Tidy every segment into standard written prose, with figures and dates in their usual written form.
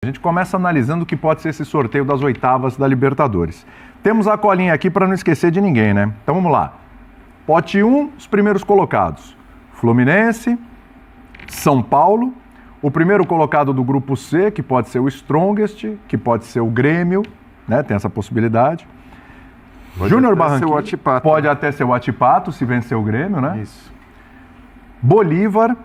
gente começa analisando o que pode ser esse sorteio das oitavas da Libertadores. Temos a colinha aqui para não esquecer de ninguém, né? Então vamos lá. Pote 1, os primeiros colocados. Fluminense, São Paulo, o primeiro colocado do grupo C, que pode ser o Strongest, que pode ser o Grêmio, né? Tem essa possibilidade. Júnior Barranquilla, pode até ser o Atipato, se vencer o Grêmio, né? Isso. Bolívar,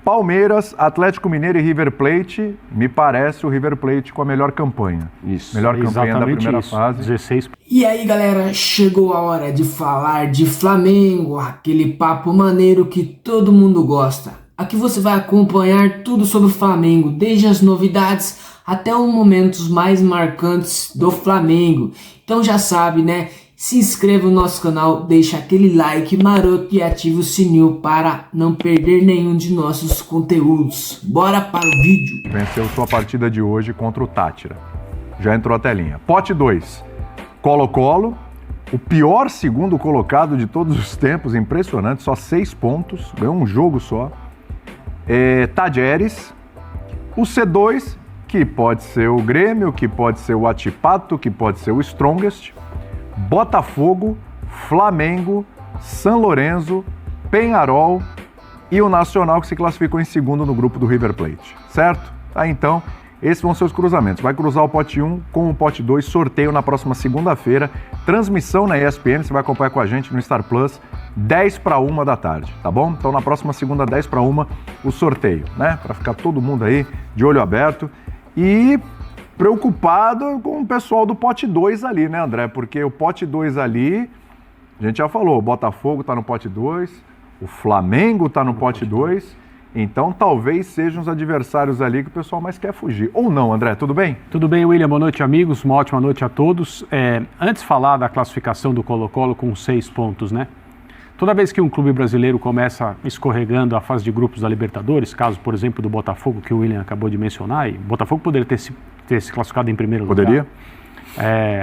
Palmeiras, Atlético Mineiro e River Plate. Me parece o River Plate com a melhor campanha. Isso. Melhor campanha da primeira fase. 16. E aí, galera, chegou a hora de falar de Flamengo, aquele papo maneiro que todo mundo gosta. Aqui você vai acompanhar tudo sobre o Flamengo, desde as novidades até os momentos mais marcantes do Flamengo. Então já sabe, né? Se inscreva no nosso canal, deixa aquele like maroto e ativa o sininho para não perder nenhum de nossos conteúdos. Bora para o vídeo. Venceu sua partida de hoje contra o Tátira. Já entrou a telinha. Pote 2, Colo-Colo, o pior segundo colocado de todos os tempos, impressionante, só 6 pontos, ganhou um jogo só. Tajeres, o C2, que pode ser o Grêmio, que pode ser o Atipato, que pode ser o Strongest, Botafogo, Flamengo, São Lourenço, Peñarol e o Nacional, que se classificou em segundo no grupo do River Plate, certo? Tá, então, esses vão ser os cruzamentos. Vai cruzar o pote 1 com o pote 2, sorteio na próxima segunda-feira, transmissão na ESPN, você vai acompanhar com a gente no Star Plus, 10:01 da tarde, tá bom? Então, na próxima segunda, 10:01, o sorteio, né? Para ficar todo mundo aí de olho aberto e preocupado com o pessoal do pote 2 ali, né, André? Porque o pote 2 ali, a gente já falou, o Botafogo tá no pote 2, o Flamengo tá no pote 2, então talvez sejam os adversários ali que o pessoal mais quer fugir. Ou não, André, tudo bem? Tudo bem, William, boa noite, amigos, uma ótima noite a todos. Antes de falar da classificação do Colo-Colo com 6 pontos, né? Toda vez que um clube brasileiro começa escorregando a fase de grupos da Libertadores, caso, por exemplo, do Botafogo, que o William acabou de mencionar, e o Botafogo poderia ter se classificado em primeiro lugar. Poderia.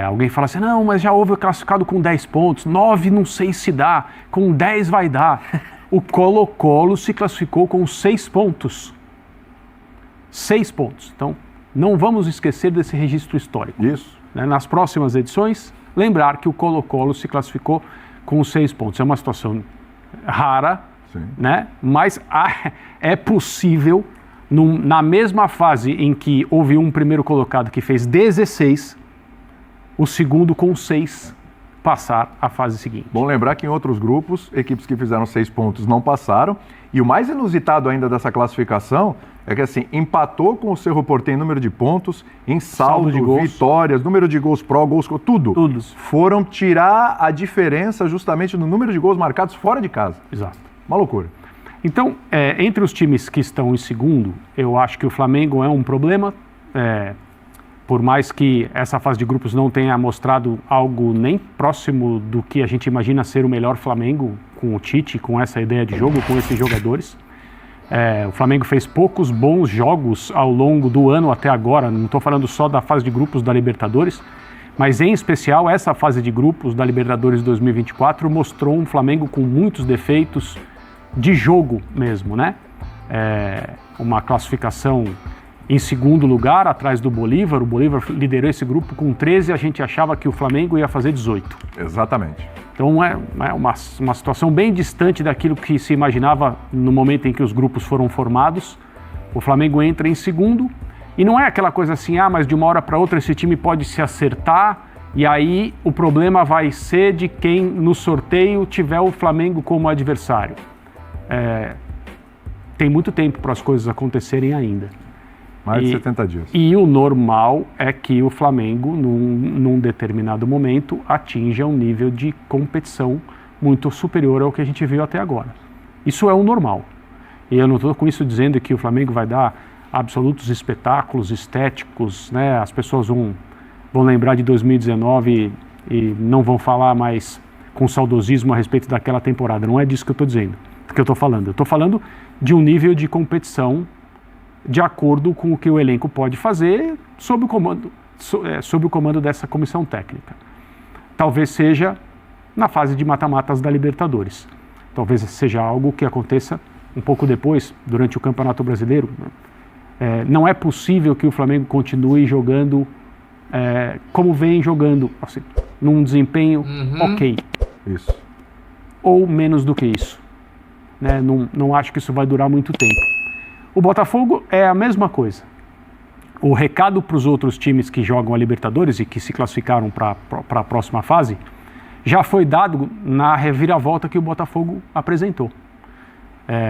Alguém fala assim, não, mas já houve classificado com 10 pontos, 9 não sei se dá, com 10 vai dar. O Colo-Colo se classificou com 6 pontos. 6 pontos. Então, não vamos esquecer desse registro histórico. Isso. Nas próximas edições, lembrar que o Colo-Colo se classificou com 6 pontos. É uma situação rara, sim, né? Mas é possível, na mesma fase em que houve um primeiro colocado que fez 16, o segundo com 6 passar a fase seguinte. Bom lembrar que em outros grupos, equipes que fizeram 6 pontos não passaram. E o mais inusitado ainda dessa classificação é que, assim, empatou com o Cerro Porteño em número de pontos, em saldo de gols, vitórias, número de gols pró, gols, tudo. Todos. Foram tirar a diferença justamente no número de gols marcados fora de casa. Exato. Uma loucura. Então, entre os times que estão em segundo, eu acho que o Flamengo é um problema. Por mais que essa fase de grupos não tenha mostrado algo nem próximo do que a gente imagina ser o melhor Flamengo, com o Tite, com essa ideia de jogo, com esses jogadores. O Flamengo fez poucos bons jogos ao longo do ano até agora, não estou falando só da fase de grupos da Libertadores, mas em especial essa fase de grupos da Libertadores 2024 mostrou um Flamengo com muitos defeitos de jogo mesmo, né? Uma classificação em segundo lugar, atrás do Bolívar. O Bolívar liderou esse grupo com 13, a gente achava que o Flamengo ia fazer 18. Exatamente. Então é uma situação bem distante daquilo que se imaginava no momento em que os grupos foram formados. O Flamengo entra em segundo e não é aquela coisa assim, mas de uma hora para outra esse time pode se acertar e aí o problema vai ser de quem no sorteio tiver o Flamengo como adversário. Tem muito tempo para as coisas acontecerem ainda. Mais de 70 dias. E o normal é que o Flamengo, num determinado momento, atinja um nível de competição muito superior ao que a gente viu até agora. Isso é o normal. E eu não estou com isso dizendo que o Flamengo vai dar absolutos espetáculos estéticos, né? As pessoas vão lembrar de 2019 e não vão falar mais com saudosismo a respeito daquela temporada. Não é disso que eu estou dizendo, que eu estou falando. Eu estou falando de um nível de competição de acordo com o que o elenco pode fazer sob o comando dessa comissão técnica. Talvez seja na fase de mata-matas da Libertadores. Talvez seja algo que aconteça um pouco depois, durante o Campeonato Brasileiro. Não é possível que o Flamengo continue jogando como vem jogando, assim, num desempenho ok. Isso. Ou menos do que isso. Né? Não acho que isso vai durar muito tempo. O Botafogo é a mesma coisa. O recado para os outros times que jogam a Libertadores e que se classificaram para a próxima fase já foi dado na reviravolta que o Botafogo apresentou.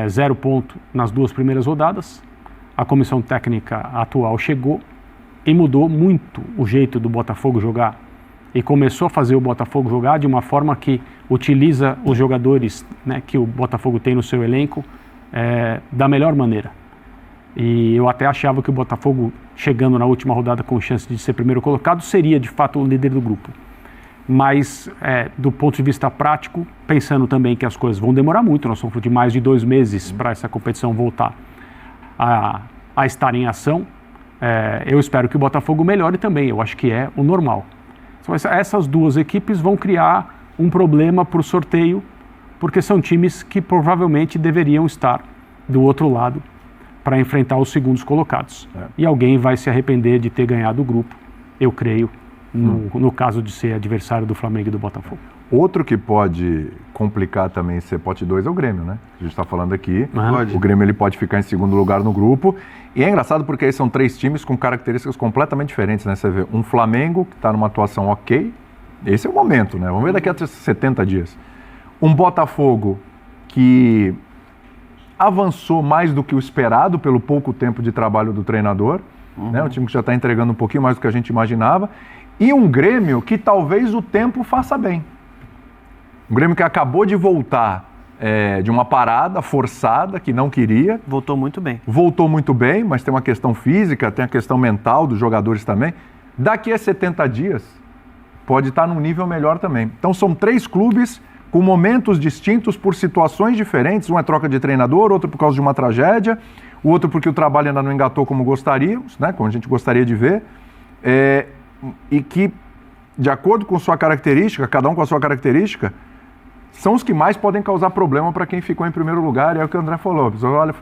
0 ponto nas 2 primeiras rodadas. A comissão técnica atual chegou e mudou muito o jeito do Botafogo jogar. E começou a fazer o Botafogo jogar de uma forma que utiliza os jogadores, né, que o Botafogo tem no seu elenco da melhor maneira. E eu até achava que o Botafogo, chegando na última rodada com chance de ser primeiro colocado, seria de fato o líder do grupo. Mas do ponto de vista prático, pensando também que as coisas vão demorar muito, nós somos de mais de 2 meses para essa competição voltar a estar em ação, eu espero que o Botafogo melhore também, eu acho que é o normal. Essas 2 equipes vão criar um problema para o sorteio, porque são times que provavelmente deveriam estar do outro lado para enfrentar os segundos colocados. E alguém vai se arrepender de ter ganhado o grupo, eu creio, no caso de ser adversário do Flamengo e do Botafogo. Outro que pode complicar também ser pote 2 é o Grêmio, né? A gente está falando aqui, o Grêmio ele pode ficar em segundo lugar no grupo. E é engraçado porque aí são 3 times com características completamente diferentes, né? Você vê um Flamengo que está numa atuação ok, esse é o momento, né? Vamos ver daqui a 70 dias. Um Botafogo que avançou mais do que o esperado pelo pouco tempo de trabalho do treinador, né? Um time que já está entregando um pouquinho mais do que a gente imaginava. E um Grêmio que talvez o tempo faça bem. Um Grêmio que acabou de voltar de uma parada forçada, que não queria. Voltou muito bem. Voltou muito bem, mas tem uma questão física, tem a questão mental dos jogadores também. Daqui a 70 dias, pode estar num nível melhor também. Então são 3 clubes com momentos distintos por situações diferentes. Um é troca de treinador, outro por causa de uma tragédia, o outro porque o trabalho ainda não engatou como gostaríamos, né, como a gente gostaria de ver. E que, de acordo com sua característica, cada um com a sua característica, são os que mais podem causar problema para quem ficou em primeiro lugar. E é o que o André falou. A pessoa olha,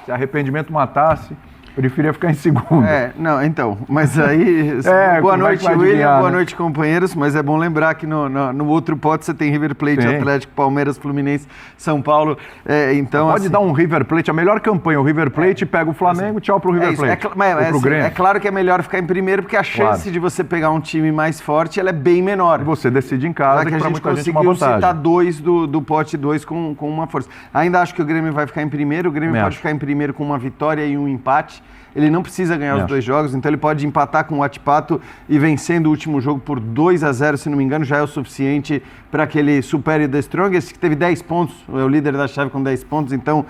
se arrependimento matasse, eu preferia ficar em segundo. Não, então, mas aí... boa noite, William, boa noite, companheiros, mas é bom lembrar que no outro pote você tem River Plate, Atlético, Palmeiras, Fluminense, São Paulo, então... Pode dar um River Plate, a melhor campanha, o River Plate pega o Flamengo, tchau pro River Plate. É claro que é melhor ficar em primeiro, porque a chance de você pegar um time mais forte, ela é bem menor. E você decide em casa, que a gente conseguiu citar 2 do pote 2 com uma força. Ainda acho que o Grêmio vai ficar em primeiro, o Grêmio pode ficar em primeiro com uma vitória e um empate. Ele não precisa ganhar os 2 jogos, então ele pode empatar com o Atipato e vencendo o último jogo por 2-0, se não me engano, já é o suficiente para que ele supere o The Strongest, que teve 10 pontos, é o líder da chave com 10 pontos, então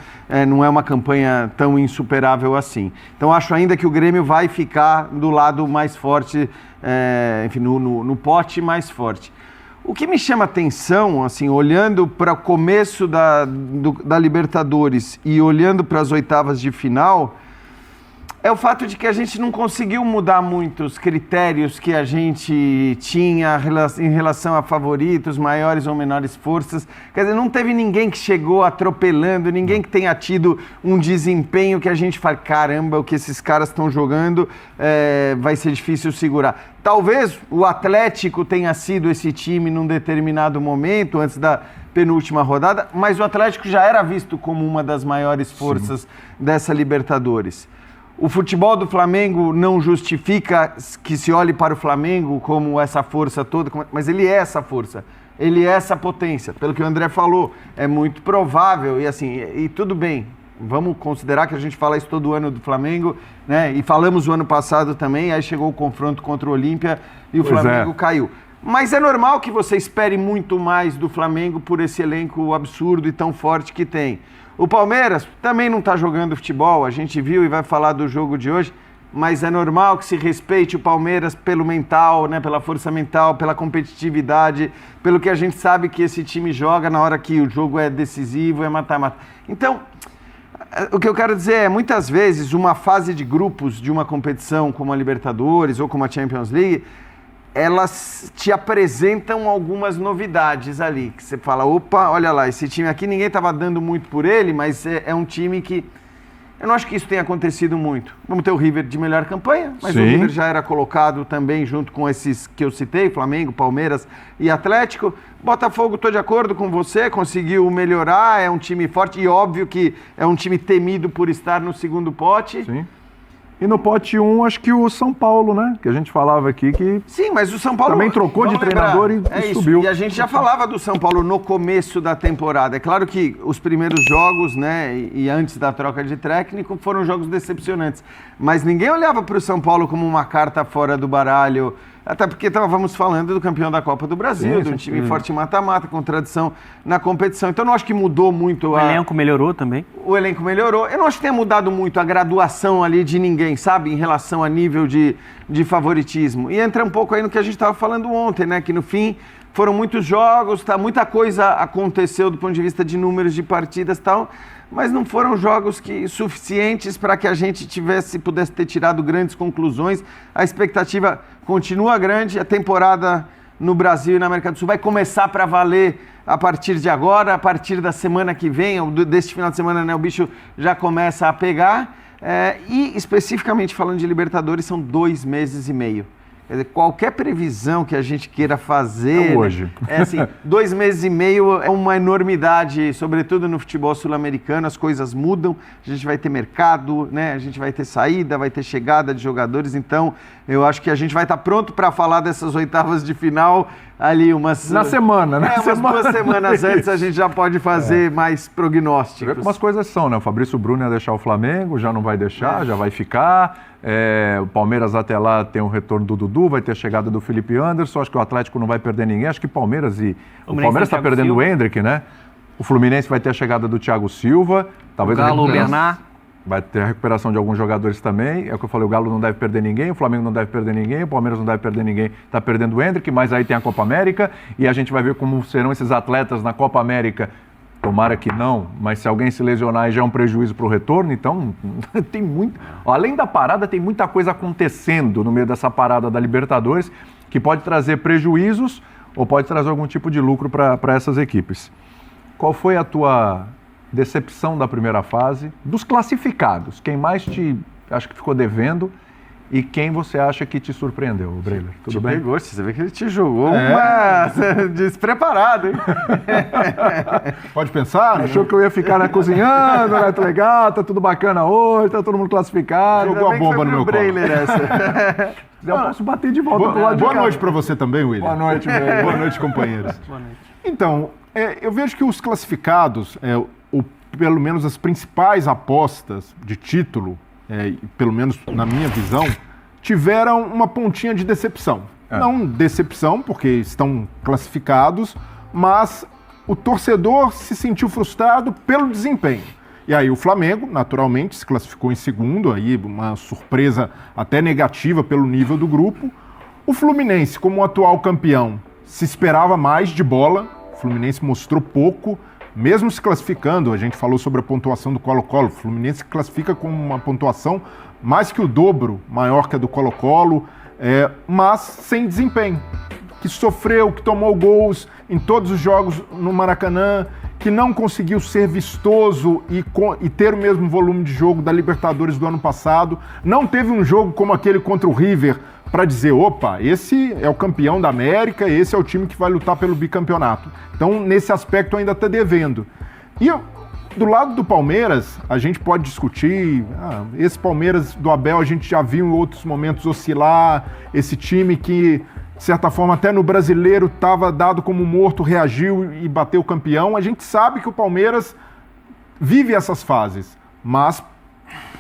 não é uma campanha tão insuperável assim. Então acho ainda que o Grêmio vai ficar do lado mais forte, enfim, no pote mais forte. O que me chama atenção, assim, olhando para o começo da Libertadores e olhando para as oitavas de final, é o fato de que a gente não conseguiu mudar muito os critérios que a gente tinha em relação a favoritos, maiores ou menores forças. Quer dizer, não teve ninguém que chegou atropelando, ninguém que tenha tido um desempenho que a gente fala, caramba, o que esses caras estão jogando vai ser difícil segurar. Talvez o Atlético tenha sido esse time num determinado momento, antes da penúltima rodada, mas o Atlético já era visto como uma das maiores forças dessa Libertadores. O futebol do Flamengo não justifica que se olhe para o Flamengo como essa força toda, mas ele é essa força, ele é essa potência. Pelo que o André falou, é muito provável, e tudo bem, vamos considerar que a gente fala isso todo ano do Flamengo, né? E falamos o ano passado também, aí chegou o confronto contra o Olímpia e o Flamengo caiu. Mas é normal que você espere muito mais do Flamengo por esse elenco absurdo e tão forte que tem. O Palmeiras também não está jogando futebol, a gente viu e vai falar do jogo de hoje, mas é normal que se respeite o Palmeiras pelo mental, né, pela força mental, pela competitividade, pelo que a gente sabe que esse time joga na hora que o jogo é decisivo, é mata-mata. Então, o que eu quero dizer é, muitas vezes, uma fase de grupos de uma competição como a Libertadores ou como a Champions League, elas te apresentam algumas novidades ali, que você fala, opa, olha lá, esse time aqui ninguém estava dando muito por ele, mas é um time que Eu não acho que isso tenha acontecido muito. Vamos ter o River de melhor campanha, mas Sim. o River já era colocado também junto com esses que eu citei, Flamengo, Palmeiras e Atlético. Botafogo, estou de acordo com você, conseguiu melhorar, é um time forte e óbvio que é um time temido por estar no segundo pote. Sim. E no pote 1, acho que o São Paulo, né? Que a gente falava aqui que... Sim, mas o São Paulo... também trocou de treinador e subiu. E a gente já falava do São Paulo no começo da temporada. É claro que os primeiros jogos, né, e antes da troca de técnico, foram jogos decepcionantes. Mas ninguém olhava para o São Paulo como uma carta fora do baralho, até porque estávamos falando do campeão da Copa do Brasil, de um time forte em mata-mata, com tradição na competição. Então, eu não acho que mudou muito. O elenco melhorou também? O elenco melhorou. Eu não acho que tenha mudado muito a graduação ali de ninguém, sabe? Em relação a nível de favoritismo. E entra um pouco aí no que a gente estava falando ontem, né? Que no fim foram muitos jogos, tá? Muita coisa aconteceu do ponto de vista de números de partidas e tal, mas não foram jogos suficientes para que a gente pudesse ter tirado grandes conclusões. A expectativa continua grande, a temporada no Brasil e na América do Sul vai começar para valer a partir de agora, a partir da semana que vem, deste final de semana, né, o bicho já começa a pegar. E especificamente falando de Libertadores, são 2 meses e meio. Quer dizer, qualquer previsão que a gente queira fazer... É hoje. É assim, 2 meses e meio é uma enormidade, sobretudo no futebol sul-americano, as coisas mudam, a gente vai ter mercado, né? A gente vai ter saída, vai ter chegada de jogadores, então eu acho que a gente vai estar pronto para falar dessas oitavas de final ali na semana, né? Umas 2 semanas antes a gente já pode fazer mais prognósticos. Você vê como as coisas são, né? O Fabrício Bruno ia deixar o Flamengo, já não vai deixar, já vai ficar. O Palmeiras até lá tem o retorno do Dudu, vai ter a chegada do Felipe Anderson, acho que o Atlético não vai perder ninguém, acho que o Palmeiras está perdendo o Endrick, né? O Fluminense vai ter a chegada do Thiago Silva, talvez o Galo, o Bernard. Vai ter a recuperação de alguns jogadores também. É o que eu falei, o Galo não deve perder ninguém, o Flamengo não deve perder ninguém, o Palmeiras não deve perder ninguém, está perdendo o Endrick, mas aí tem a Copa América e a gente vai ver como serão esses atletas na Copa América. Tomara que não, mas se alguém se lesionar aí já é um prejuízo para o retorno, então tem muito... Além da parada, tem muita coisa acontecendo no meio dessa parada da Libertadores que pode trazer prejuízos ou pode trazer algum tipo de lucro para essas equipes. Qual foi a tua decepção da primeira fase? Dos classificados, quem mais acha que ficou devendo e quem você acha que te surpreendeu, Breiler? Tudo bem? Pegou, você vê que ele te jogou despreparado, hein? Pode pensar? Achou que eu ia ficar cozinhando, né? Tá legal, tá tudo bacana hoje, tá todo mundo classificado. Jogou a bomba no meu colo. Eu posso bater de volta pro lado de Boa cá. Noite para você também, William. Boa noite, Breiler. Boa noite, companheiros. Boa noite. Então, eu vejo que os classificados, pelo menos as principais apostas de título, pelo menos na minha visão, tiveram uma pontinha de decepção. Não decepção, porque estão classificados, mas o torcedor se sentiu frustrado pelo desempenho. E aí o Flamengo, naturalmente, se classificou em segundo, aí uma surpresa até negativa pelo nível do grupo. O Fluminense, como atual campeão, se esperava mais de bola. O Fluminense mostrou pouco, mesmo se classificando. A gente falou sobre a pontuação do Colo-Colo. O Fluminense se classifica com uma pontuação mais que o dobro, maior que a do Colo-Colo, mas sem desempenho. Que sofreu, que tomou gols em todos os jogos no Maracanã, que não conseguiu ser vistoso e ter o mesmo volume de jogo da Libertadores do ano passado. Não teve um jogo como aquele contra o River para dizer, opa, esse é o campeão da América, esse é o time que vai lutar pelo bicampeonato. Então, nesse aspecto, ainda está devendo. E do lado do Palmeiras, a gente pode discutir, esse Palmeiras do Abel a gente já viu em outros momentos oscilar, esse time que, de certa forma, até no Brasileiro estava dado como morto, reagiu e bateu campeão. A gente sabe que o Palmeiras vive essas fases, mas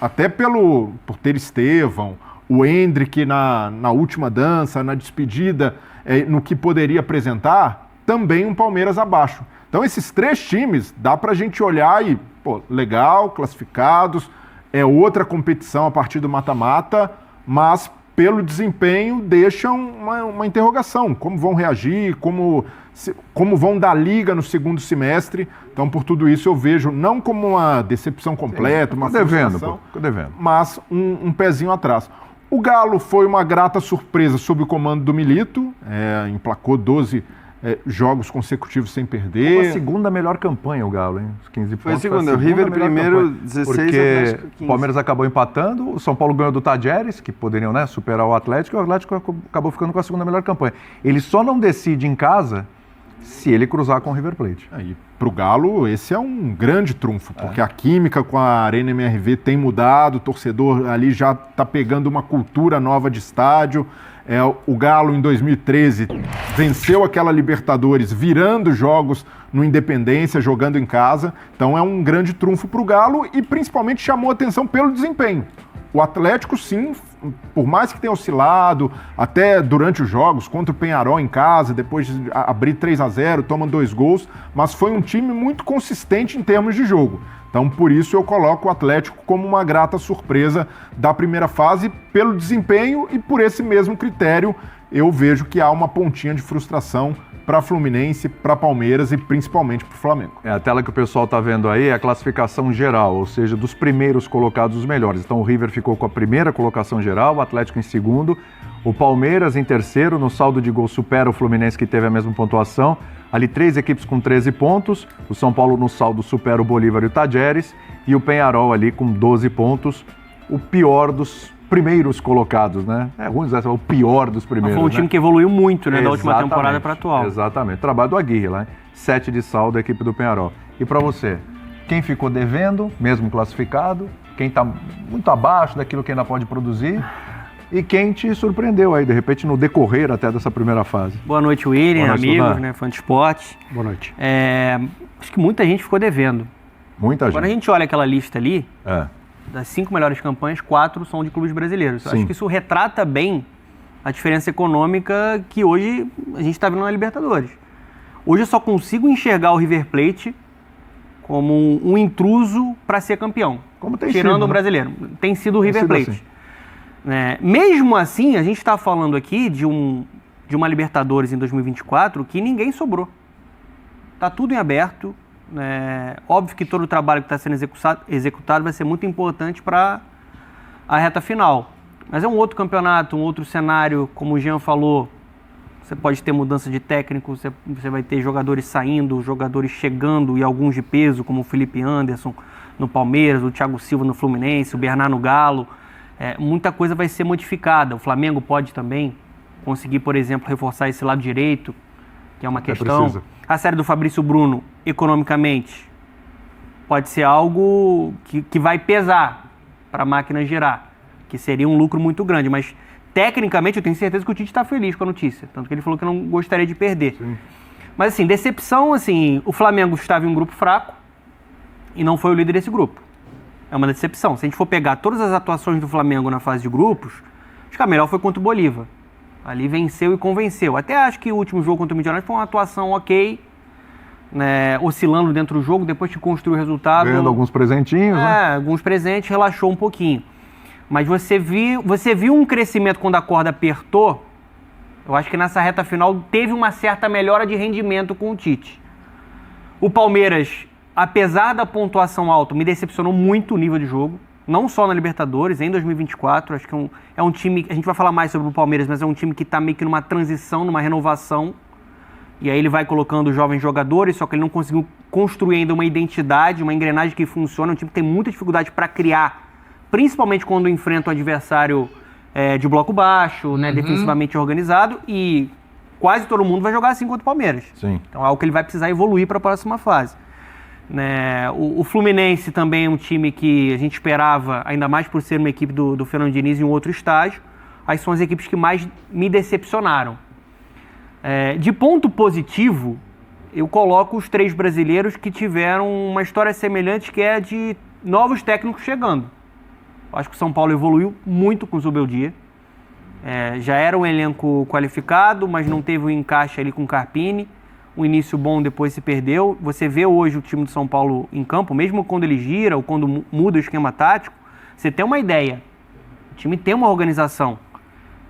até por ter Estevão, o Endrick na última dança, na despedida, no que poderia apresentar, também um Palmeiras abaixo. Então esses 3 times, dá pra gente olhar e, legal, classificados, é outra competição a partir do mata-mata, mas pelo desempenho deixam uma interrogação, como vão reagir, como vão dar liga no segundo semestre. Então por tudo isso eu vejo não como uma decepção completa, uma frustração, mas um pezinho atrás. O Galo foi uma grata surpresa sob o comando do Milito, emplacou 12 jogos consecutivos sem Foi a perder. segunda melhor campanha o Galo, hein? Os 15 pontos. Foi a segunda. O River primeiro, 16, porque Atlético 15. o Palmeiras acabou empatando, o São Paulo ganhou do Tajeres, que poderiam, né, superar o Atlético, e o Atlético acabou ficando com a segunda melhor campanha. Ele só não decide em casa se ele cruzar com o River Plate. E para o Galo, esse é um grande trunfo, porque a química com a Arena MRV tem mudado, o torcedor ali já está pegando uma cultura nova de estádio. O Galo, em 2013, venceu aquela Libertadores virando jogos no Independência, jogando em casa. Então é um grande trunfo para o Galo e principalmente chamou atenção pelo desempenho. O Atlético, sim, por mais que tenha oscilado, até durante os jogos, contra o Peñarol em casa, depois de abrir 3-0, toma 2 gols, mas foi um time muito consistente em termos de jogo. Então, por isso, eu coloco o Atlético como uma grata surpresa da primeira fase, pelo desempenho e por esse mesmo critério, eu vejo que há uma pontinha de frustração para Fluminense, para Palmeiras e principalmente para o Flamengo. A tela que o pessoal está vendo aí é a classificação geral, ou seja, dos primeiros colocados os melhores. Então o River ficou com a primeira colocação geral, o Atlético em segundo, o Palmeiras em terceiro, no saldo de gol supera o Fluminense, que teve a mesma pontuação. Ali 3 equipes com 13 pontos, o São Paulo no saldo supera o Bolívar e o Tajeres, e o Peñarol ali com 12 pontos, o pior dos primeiros colocados, né? É ruim dizer, o pior dos primeiros, foi um time que evoluiu muito, né, da última temporada para a atual. Exatamente, trabalho do Aguirre lá, hein? 7 de saldo a equipe do Peñarol. E para você, quem ficou devendo, mesmo classificado, quem está muito abaixo daquilo que ainda pode produzir e quem te surpreendeu aí, de repente, no decorrer até dessa primeira fase? Boa noite, William, Boa noite, amigos, Ludan. né, fã de esporte. Boa noite. Acho que muita gente ficou devendo. Muita gente. Quando a gente olha aquela lista ali, É. das 5 melhores campanhas, 4 são de clubes brasileiros. Sim. Acho que isso retrata bem a diferença econômica que hoje a gente está vendo na Libertadores. Hoje eu só consigo enxergar o River Plate como um intruso para ser campeão. Como tem tirando sido, o né? brasileiro. Tem sido o River sido Plate. assim. Mesmo assim, a gente está falando aqui de uma Libertadores em 2024 que ninguém sobrou. Está tudo em aberto. Óbvio que todo o trabalho que está sendo executado vai ser muito importante para a reta final. Mas é um outro campeonato, um outro cenário, como o Jean falou. Você pode ter mudança de técnico, você vai ter jogadores saindo, jogadores chegando e alguns de peso, como o Felipe Anderson no Palmeiras, o Thiago Silva no Fluminense, o Bernard no Galo. Muita coisa vai ser modificada. O Flamengo pode também conseguir, por exemplo, reforçar esse lado direito, que é uma questão. Precisa. A série do Fabrício Bruno, economicamente, pode ser algo que vai pesar para a máquina girar, que seria um lucro muito grande, mas tecnicamente eu tenho certeza que o Tite está feliz com a notícia, tanto que ele falou que não gostaria de perder. Sim. Mas assim, decepção, assim, o Flamengo estava em um grupo fraco e não foi o líder desse grupo. É uma decepção. Se a gente for pegar todas as atuações do Flamengo na fase de grupos, acho que a melhor foi contra o Bolívar. Ali venceu e convenceu. Até acho que o último jogo contra o Milionários foi uma atuação ok, né, oscilando dentro do jogo, depois que construiu o resultado. Ganhando alguns presentinhos, né? Alguns presentes, relaxou um pouquinho. Mas você viu um crescimento quando a corda apertou. Eu acho que nessa reta final teve uma certa melhora de rendimento com o Tite. O Palmeiras, apesar da pontuação alta, me decepcionou muito o nível de jogo. Não só na Libertadores, em 2024. Acho que é um time, a gente vai falar mais sobre o Palmeiras, mas é um time que está meio que numa transição, numa renovação. E aí ele vai colocando jovens jogadores, só que ele não conseguiu construir ainda uma identidade, uma engrenagem que funciona. É um time que tem muita dificuldade para criar, principalmente quando enfrenta um adversário de bloco baixo, né, defensivamente organizado, e quase todo mundo vai jogar assim contra o Palmeiras. Sim. Então é algo que ele vai precisar evoluir para a próxima fase. O Fluminense também é um time que a gente esperava, ainda mais por ser uma equipe do Fernando Diniz em um outro estágio. Aí são as equipes que mais me decepcionaram. De ponto positivo, eu coloco os 3 brasileiros que tiveram uma história semelhante, que é de novos técnicos chegando. Acho que o São Paulo evoluiu muito com o Zubeldia. Já era um elenco qualificado, mas não teve um encaixe ali com o Carpini. Um início bom, depois se perdeu. Você vê hoje o time do São Paulo em campo, mesmo quando ele gira ou quando muda o esquema tático, você tem uma ideia. O time tem uma organização.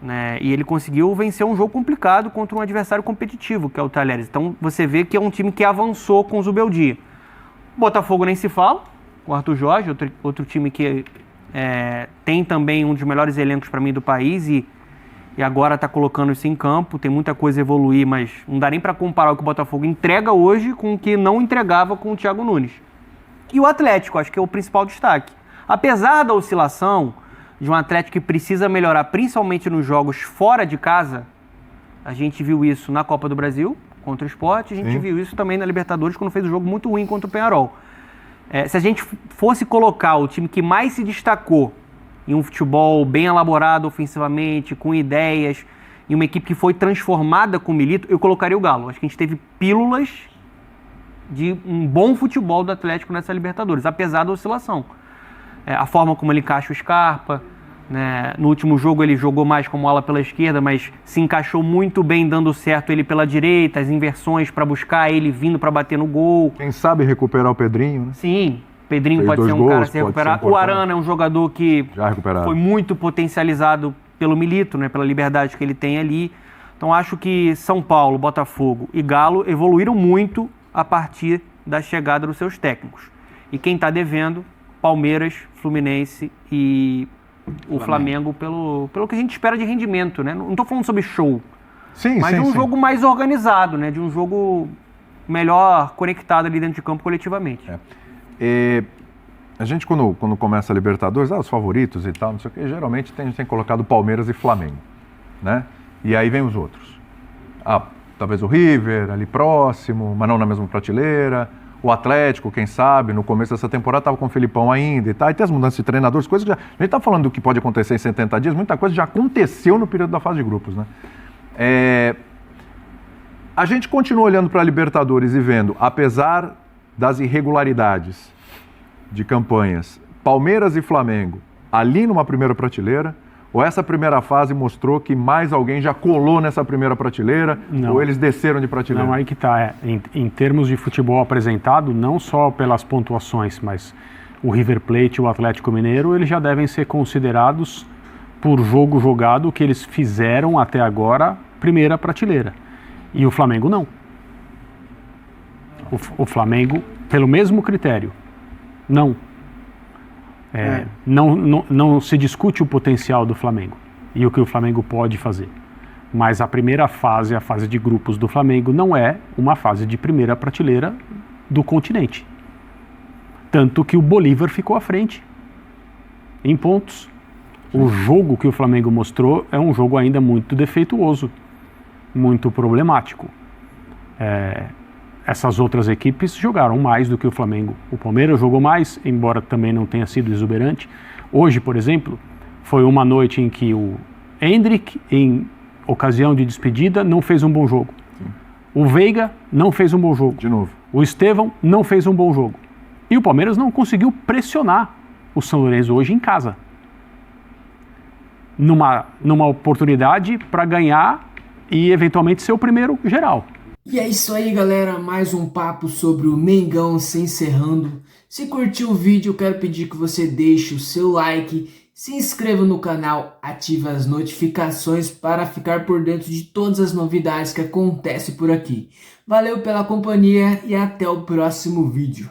Né? E ele conseguiu vencer um jogo complicado contra um adversário competitivo, que é o Talheres. Então você vê que é um time que avançou com o Zubeldia. Botafogo nem se fala, com o Arthur Jorge, outro time que tem também um dos melhores elencos para mim do país e agora está colocando isso em campo. Tem muita coisa a evoluir, mas não dá nem para comparar o que o Botafogo entrega hoje com o que não entregava com o Thiago Nunes. E o Atlético, acho que é o principal destaque. Apesar da oscilação de um Atlético que precisa melhorar, principalmente nos jogos fora de casa, a gente viu isso na Copa do Brasil, contra o Sport, a gente viu isso também na Libertadores, quando fez um jogo muito ruim contra o Peñarol. Se a gente fosse colocar o time que mais se destacou em um futebol bem elaborado ofensivamente, com ideias, em uma equipe que foi transformada com o Milito, eu colocaria o Galo. Acho que a gente teve pílulas de um bom futebol do Atlético nessa Libertadores, apesar da oscilação. A forma como ele encaixa o Scarpa, né? No último jogo ele jogou mais como ala pela esquerda, mas se encaixou muito bem, dando certo ele pela direita, as inversões para buscar ele vindo para bater no gol. Quem sabe recuperar o Pedrinho, né? Sim, Pedrinho pode ser um cara a se recuperar. O Arana é um jogador que foi muito potencializado pelo Milito, né? Pela liberdade que ele tem ali. Então acho que São Paulo, Botafogo e Galo evoluíram muito a partir da chegada dos seus técnicos. E quem está devendo, Palmeiras, Fluminense e o Flamengo pelo que a gente espera de rendimento, né? Não estou falando sobre show, mas de um jogo mais organizado, né? De um jogo melhor conectado ali dentro de campo coletivamente. A gente, quando começa a Libertadores, os favoritos e tal, não sei o que, geralmente a gente tem colocado Palmeiras e Flamengo, né? E aí vem os outros. Talvez o River, ali próximo, mas não na mesma prateleira. O Atlético, quem sabe, no começo dessa temporada estava com o Felipão ainda e tal. E tem as mudanças de treinadores, coisas que a gente está falando do que pode acontecer em 70 dias, muita coisa já aconteceu no período da fase de grupos, né? A gente continua olhando para a Libertadores e vendo, apesar das irregularidades de campanhas, Palmeiras e Flamengo ali numa primeira prateleira, ou essa primeira fase mostrou que mais alguém já colou nessa primeira prateleira, ou eles desceram de prateleira? Não, aí que está. Em termos de futebol apresentado, não só pelas pontuações, mas o River Plate e o Atlético Mineiro, eles já devem ser considerados, por jogo jogado, o que eles fizeram até agora, primeira prateleira. E o Flamengo não. O Flamengo, pelo mesmo critério, não. Não se discute o potencial do Flamengo e o que o Flamengo pode fazer. Mas a primeira fase, a fase de grupos do Flamengo, não é uma fase de primeira prateleira do continente. Tanto que o Bolívar ficou à frente em pontos. O jogo que o Flamengo mostrou é um jogo ainda muito defeituoso, muito problemático. Essas outras equipes jogaram mais do que o Flamengo. O Palmeiras jogou mais, embora também não tenha sido exuberante. Hoje, por exemplo, foi uma noite em que o Endrick, em ocasião de despedida, não fez um bom jogo. Sim. O Veiga não fez um bom jogo. De novo. O Estevão não fez um bom jogo. E o Palmeiras não conseguiu pressionar o São Lourenço hoje em casa. Numa oportunidade para ganhar e eventualmente ser o primeiro geral. E é isso aí, galera, mais um papo sobre o Mengão se encerrando. Se curtiu o vídeo, eu quero pedir que você deixe o seu like, se inscreva no canal, ative as notificações para ficar por dentro de todas as novidades que acontecem por aqui. Valeu pela companhia e até o próximo vídeo.